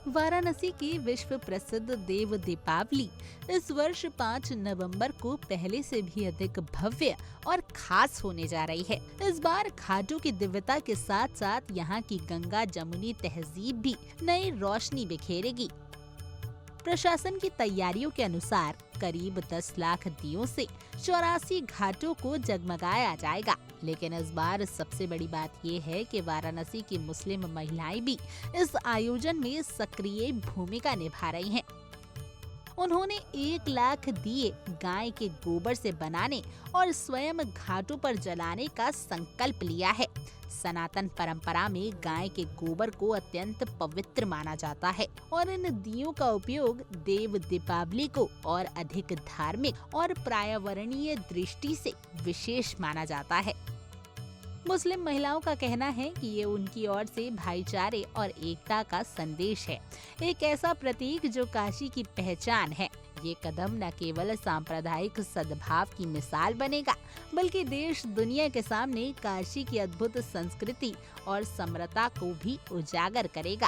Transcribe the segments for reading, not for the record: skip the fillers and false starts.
वाराणसी की विश्व प्रसिद्ध देव दीपावली इस वर्ष 5 नवंबर को पहले से भी अधिक भव्य और खास होने जा रही है। इस बार घाटों की दिव्यता के साथ साथ यहाँ की गंगा जमुनी तहजीब भी नई रोशनी बिखेरेगी। प्रशासन की तैयारियों के अनुसार करीब 10 लाख दियों से 84 घाटों को जगमगाया जाएगा। लेकिन इस बार सबसे बड़ी बात ये है कि वाराणसी की मुस्लिम महिलाएं भी इस आयोजन में सक्रिय भूमिका निभा रही हैं। उन्होंने 1 लाख दिए गाय के गोबर से बनाने और स्वयं घाटों पर जलाने का संकल्प लिया है। सनातन परंपरा में गाय के गोबर को अत्यंत पवित्र माना जाता है और इन दियों का उपयोग देव दीपावली को और अधिक धार्मिक और पर्यावरणीय दृष्टि से विशेष माना जाता है। मुस्लिम महिलाओं का कहना है कि ये उनकी ओर से भाईचारे और एकता का संदेश है, एक ऐसा प्रतीक जो काशी की पहचान है। ये कदम न केवल सांप्रदायिक सद्भाव की मिसाल बनेगा, बल्कि देश दुनिया के सामने काशी की अद्भुत संस्कृति और समरता को भी उजागर करेगा।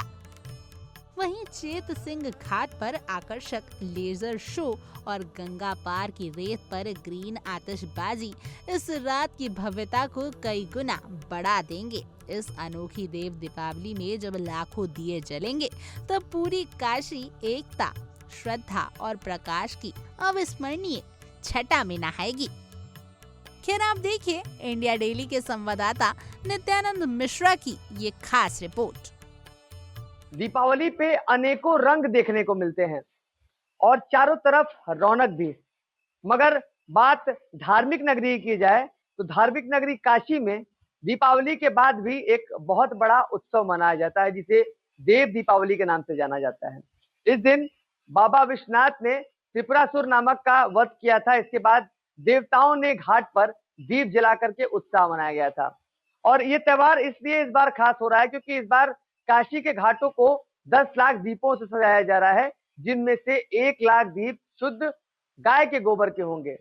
वहीं चेत सिंह घाट पर आकर्षक लेजर शो और गंगा पार की रेत पर ग्रीन आतिशबाजी इस रात की भव्यता को कई गुना बढ़ा देंगे। इस अनोखी देव दीपावली में जब लाखों दिए जलेंगे, तब पूरी काशी एकता, श्रद्धा और प्रकाश की अविस्मरणीय छटा में नहाएगी। खैर, आप देखिए इंडिया डेली के संवाददाता नित्यानंद मिश्रा की ये खास रिपोर्ट। दीपावली पे अनेकों रंग देखने को मिलते हैं और चारों तरफ रौनक भी। मगर बात धार्मिक नगरी की जाए तो धार्मिक नगरी काशी में दीपावली के बाद भी एक बहुत बड़ा उत्सव मनाया जाता है, जिसे देव दीपावली के नाम से जाना जाता है। इस दिन बाबा विश्वनाथ ने त्रिपुरासुर नामक का वध किया था। इसके बाद देवताओं ने घाट पर दीप जला करके उत्सव मनाया गया था। और ये त्योहार इसलिए इस बार खास हो रहा है क्योंकि इस बार काशी के घाटों को 10 लाख दीपों से सजाया जा रहा है, जिनमें से 1 लाख दीप शुद्ध गाय के गोबर के होंगे।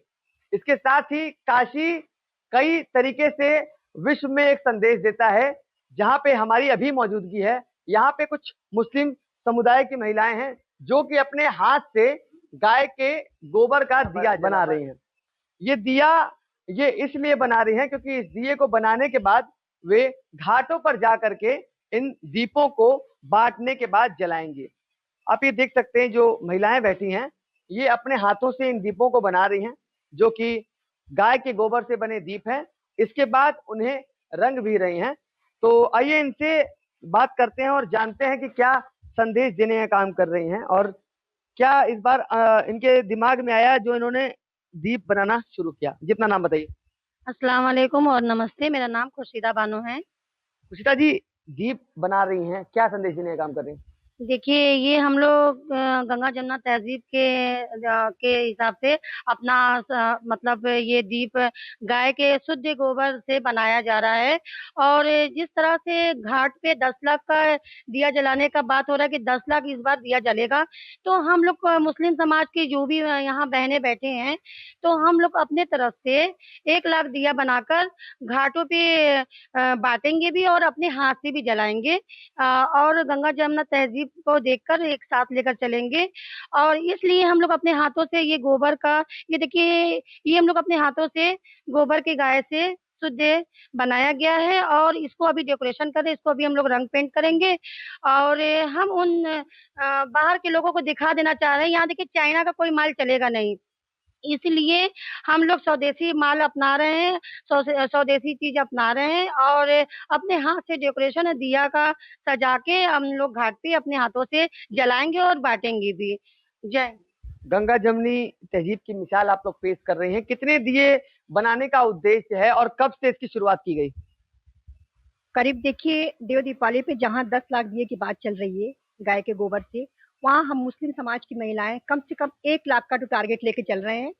इसके साथ ही काशी कई तरीके से विश्व में एक संदेश देता है। जहां पे हमारी अभी मौजूदगी है, यहाँ पे कुछ मुस्लिम समुदाय की महिलाएं हैं जो कि अपने हाथ से गाय के गोबर का दिया बना रही हैं। ये दिया ये इसलिए बना रही हैं क्योंकि इस दिए को बनाने के बाद वे घाटों पर जा करके इन दीपों को बांटने के बाद जलाएंगे। आप ये देख सकते हैं, जो महिलाएं बैठी हैं ये अपने हाथों से इन दीपों को बना रही हैं, जो कि गाय के गोबर से बने दीप हैं। इसके बाद उन्हें रंग भी रही हैं। तो आइए इनसे बात करते हैं और जानते हैं कि क्या संदेश देने का काम कर रही हैं और क्या इस बार इनके दिमाग में आया जो इन्होंने दीप बनाना शुरू किया। जी, अपना नाम बताइए। अस्सलाम वालेकुम और नमस्ते। मेरा नाम खुर्शीदा बानो है। खुशिता जी, दीप बना रही हैं, क्या संदेश देने का काम कर रही हैं? देखिए, ये हम लोग गंगा जमुना तहज़ीब के हिसाब से अपना मतलब ये दीप गाय के शुद्ध गोबर से बनाया जा रहा है। और जिस तरह से घाट पे 10 लाख का दिया जलाने का बात हो रहा है कि 10 लाख इस बार दिया जलेगा, तो हम लोग मुस्लिम समाज की जो भी यहाँ बहनें बैठे हैं, तो हम लोग अपने तरफ से 1 लाख दिया बनाकर घाटों पे बाँटेंगे भी और अपने हाथ से भी जलाएँगे। और गंगा जमुना तहज़ीब को देखकर एक साथ लेकर चलेंगे। और इसलिए हम लोग अपने हाथों से ये गोबर का ये देखिए, ये हम लोग अपने हाथों से गोबर की गाय से शुद्ध बनाया गया है और इसको अभी डेकोरेशन कर रहे हैं, इसको अभी हम लोग रंग पेंट करेंगे। और हम उन बाहर के लोगों को दिखा देना चाह रहे हैं, यहाँ देखिए चाइना का कोई माल चलेगा नहीं। इसलिए हम लोग स्वदेशी माल अपना रहे हैं, स्वदेशी चीज़ अपना रहे हैं और अपने हाथ से डेकोरेशन दिया का सजा के हम लोग घाट पे अपने हाथों से जलाएँगे और बाँटेंगे भी। जय गंगा जमुनी तहजीब की मिसाल आप लोग पेश कर रहे हैं। कितने दिए बनाने का उद्देश्य है और कब से इसकी शुरुआत की गई? करीब देखिए, देव दीपावली पे जहाँ 10 लाख दिए की बात चल रही है गाय के गोबर से, वहाँ हम मुस्लिम समाज की महिलाएं कम से कम 1 लाख का तो टारगेट लेके चल रहे हैं।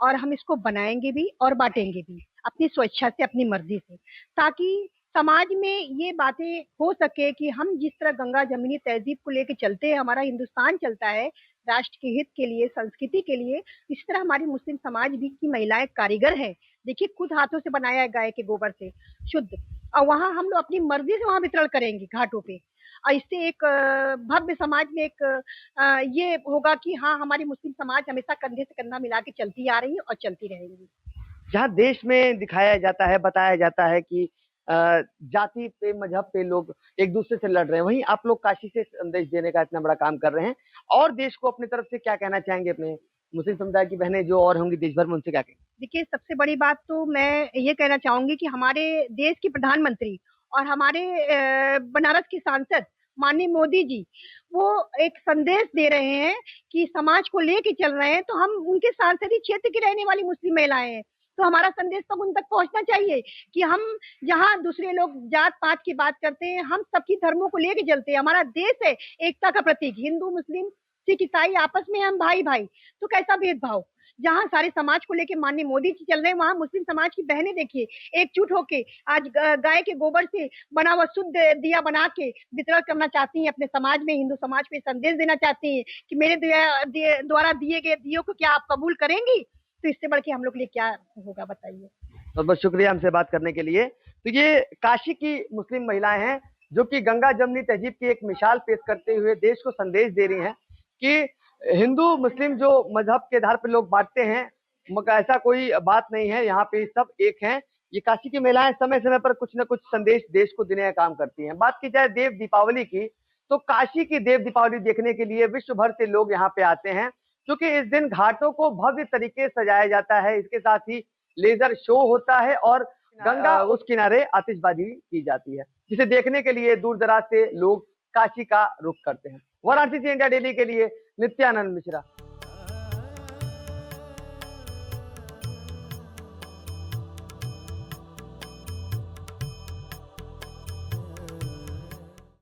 और हम इसको बनाएंगे भी और बांटेंगे भी अपनी स्वेच्छा से, अपनी मर्जी से, ताकि समाज में ये बातें हो सके कि हम जिस तरह गंगा जमुनी तहजीब को लेके चलते हैं, हमारा हिंदुस्तान चलता है राष्ट्र के हित के लिए, संस्कृति के लिए, इसी तरह हमारी मुस्लिम समाज भी की महिलाएं कारीगर है। देखिए, खुद हाथों से बनाया है गाय के गोबर से शुद्ध। और वहाँ हम लोग अपनी मर्जी से वहाँ वितरण करेंगे घाटों पे। और इससे एक भव्य समाज में एक ये होगा कि हाँ, हमारी मुस्लिम समाज हमेशा कंधे से कंधा मिला के चलती आ रही है और चलती रहेगी। जहाँ देश में दिखाया जाता है, बताया जाता है कि जाति पे, मजहब पे लोग एक दूसरे से लड़ रहे हैं, वहीं आप लोग काशी से संदेश देने का इतना बड़ा काम कर रहे हैं। और देश को अपनी तरफ से क्या कहना चाहेंगे? अपने मुस्लिम समुदाय की बहनें जो और होंगी देश भर में, उनसे क्या कहेंगे? देखिए, सबसे बड़ी बात तो मैं ये कहना चाहूंगी कि हमारे देश के प्रधानमंत्री और हमारे बनारस के सांसद माननीय मोदी जी, वो एक संदेश दे रहे हैं कि समाज को लेके चल रहे हैं। तो हम उनके सांसदीय क्षेत्र की रहने वाली मुस्लिम महिलाएं हैं, तो हमारा संदेश तक उन तक पहुंचना चाहिए कि हम जहाँ दूसरे लोग जात पात की बात करते हैं, हम सबकी धर्मों को लेके चलते हैं। हमारा देश है एकता का प्रतीक, हिंदू मुस्लिम सिख ईसाई आपस में हम भाई भाई, तो कैसा भेदभाव? जहाँ सारे समाज को लेके माननीय मोदी जी चल रहे हैं, वहाँ मुस्लिम समाज की बहनें देखिए एकजुट होके आज गाय के गोबर से बना हुआ शुद्ध दिया बना के वितरण करना चाहती हैं अपने समाज में। हिंदू समाज को संदेश देना चाहती हैं कि मेरे द्वारा दिए गए दियों को क्या आप कबूल करेंगी? तो इससे बढ़ के हम लोग के लिए क्या होगा, बताइए। बहुत बहुत शुक्रिया हमसे बात करने के लिए। तो ये काशी की मुस्लिम महिलाएं हैं जो कि गंगा जमनी तहजीब की एक मिसाल पेश करते हुए देश को संदेश दे रही हैं कि हिंदू मुस्लिम जो मजहब के आधार पर लोग बांटते हैं, मगर ऐसा कोई बात नहीं है, यहाँ पे सब एक हैं। ये काशी की महिलाएं समय समय पर कुछ न कुछ संदेश देश को देने का काम करती हैं। बात की जाए देव दीपावली की, तो काशी की देव दीपावली देखने के लिए विश्व भर से लोग यहाँ पे आते हैं, क्योंकि इस दिन घाटों को भव्य तरीके से सजाया जाता है। इसके साथ ही लेजर शो होता है और गंगा उस किनारे आतिशबाजी की जाती है, जिसे देखने के लिए दूर दराज से लोग काशी का रुख करते हैं। वाराणसी से इंडिया डेली के लिए नित्यानंद मिश्रा।